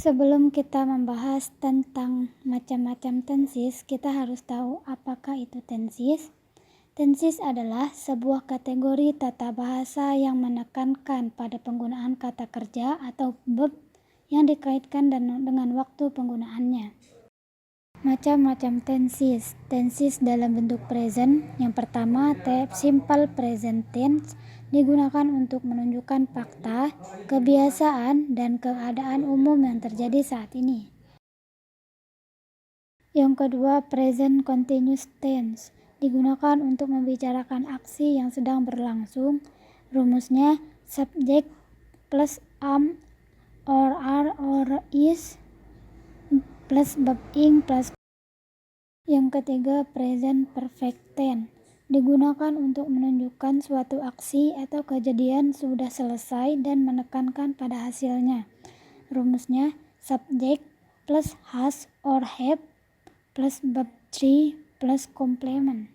Sebelum kita membahas tentang macam-macam tenses, kita harus tahu apakah itu tenses. Tenses adalah sebuah kategori tata bahasa yang menekankan pada penggunaan kata kerja atau verb yang dikaitkan dengan waktu penggunaannya. Macam-macam tenses. Tenses dalam bentuk present. Yang pertama, simple present tense digunakan untuk menunjukkan fakta, kebiasaan, dan keadaan umum yang terjadi saat ini. Yang kedua, present continuous tense digunakan untuk membicarakan aksi yang sedang berlangsung. Rumusnya subject plus am or are or is plus verb ing plus. Yang ketiga, present perfect tense digunakan untuk menunjukkan suatu aksi atau kejadian sudah selesai dan menekankan pada hasilnya. Rumusnya subject plus has or have plus verb 3 plus complement.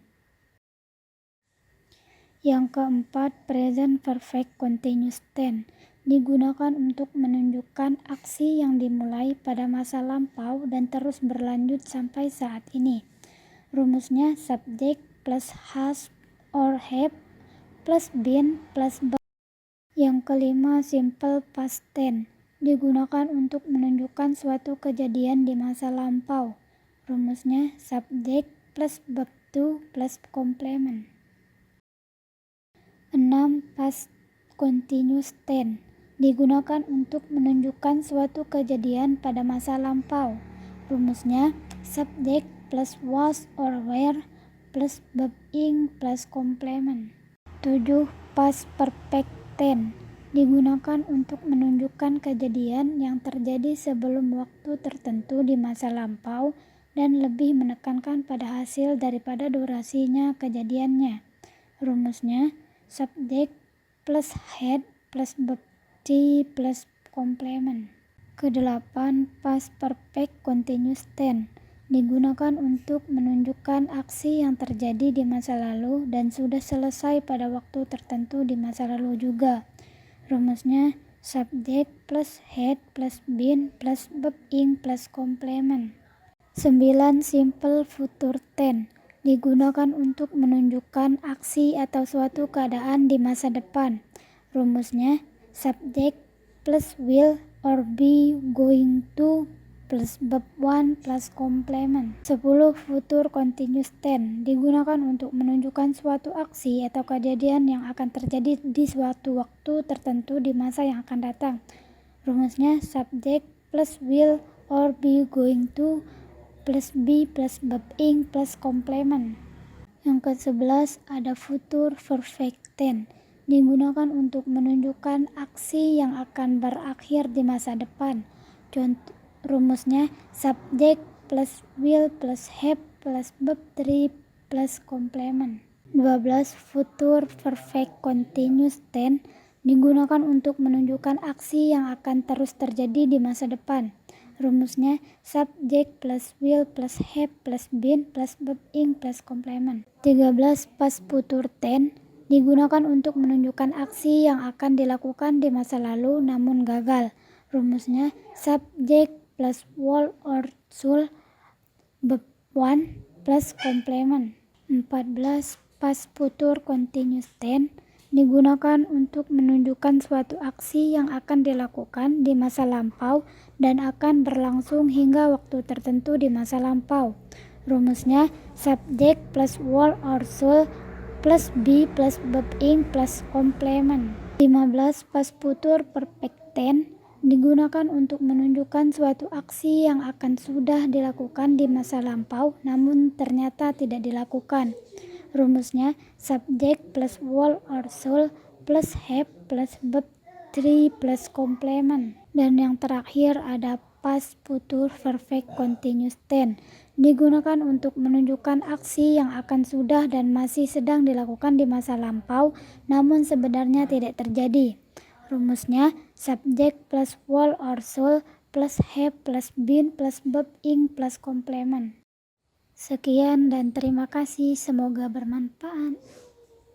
Yang keempat, present perfect continuous tense digunakan untuk menunjukkan aksi yang dimulai pada masa lampau dan terus berlanjut sampai saat ini. Rumusnya subject plus has or have plus been plus verb. Yang kelima, simple past tense digunakan untuk menunjukkan suatu kejadian di masa lampau. Rumusnya subject plus verb to plus complement. 6. Past continuous tense digunakan untuk menunjukkan suatu kejadian pada masa lampau. Rumusnya subject plus was or were plus verb ing plus complement. 7. Past perfect tense digunakan untuk menunjukkan kejadian yang terjadi sebelum waktu tertentu di masa lampau dan lebih menekankan pada hasil daripada durasinya kejadiannya. Rumusnya subject plus had plus verb plus complement. Kedelapan, past perfect continuous tense digunakan untuk menunjukkan aksi yang terjadi di masa lalu dan sudah selesai pada waktu tertentu di masa lalu juga. Rumusnya subject plus had plus been plus verb ing plus complement. 9. Simple future tense digunakan untuk menunjukkan aksi atau suatu keadaan di masa depan. Rumusnya subject plus will or be going to plus verb 1 plus complement. 10. Future continuous tense digunakan untuk menunjukkan suatu aksi atau kejadian yang akan terjadi di suatu waktu tertentu di masa yang akan datang. Rumusnya subject plus will or be going to plus be plus verb ing plus complement. Yang ke-11 ada future perfect tense digunakan untuk menunjukkan aksi yang akan berakhir di masa depan. Contoh rumusnya subject plus will plus have plus verb 3 plus complement. 12. Future perfect continuous tense digunakan untuk menunjukkan aksi yang akan terus terjadi di masa depan. Rumusnya subject plus will plus have plus been plus verb ing plus complement. 13. Past future tense digunakan untuk menunjukkan aksi yang akan dilakukan di masa lalu namun gagal. Rumusnya subject plus will or should verb 1 plus complement. 14. Past future continuous tense digunakan untuk menunjukkan suatu aksi yang akan dilakukan di masa lampau dan akan berlangsung hingga waktu tertentu di masa lampau. Rumusnya subject plus will or should plus be plus verb ing plus complement. 15. Past future perfect tense digunakan untuk menunjukkan suatu aksi yang akan sudah dilakukan di masa lampau namun ternyata tidak dilakukan. Rumusnya subject plus will or should plus have plus verb 3 plus complement. Dan yang terakhir ada past future perfect continuous tense digunakan untuk menunjukkan aksi yang akan sudah dan masih sedang dilakukan di masa lampau namun sebenarnya tidak terjadi. Rumusnya subject plus will or should plus have plus been plus verb ing plus complement. Sekian dan terima kasih, semoga bermanfaat.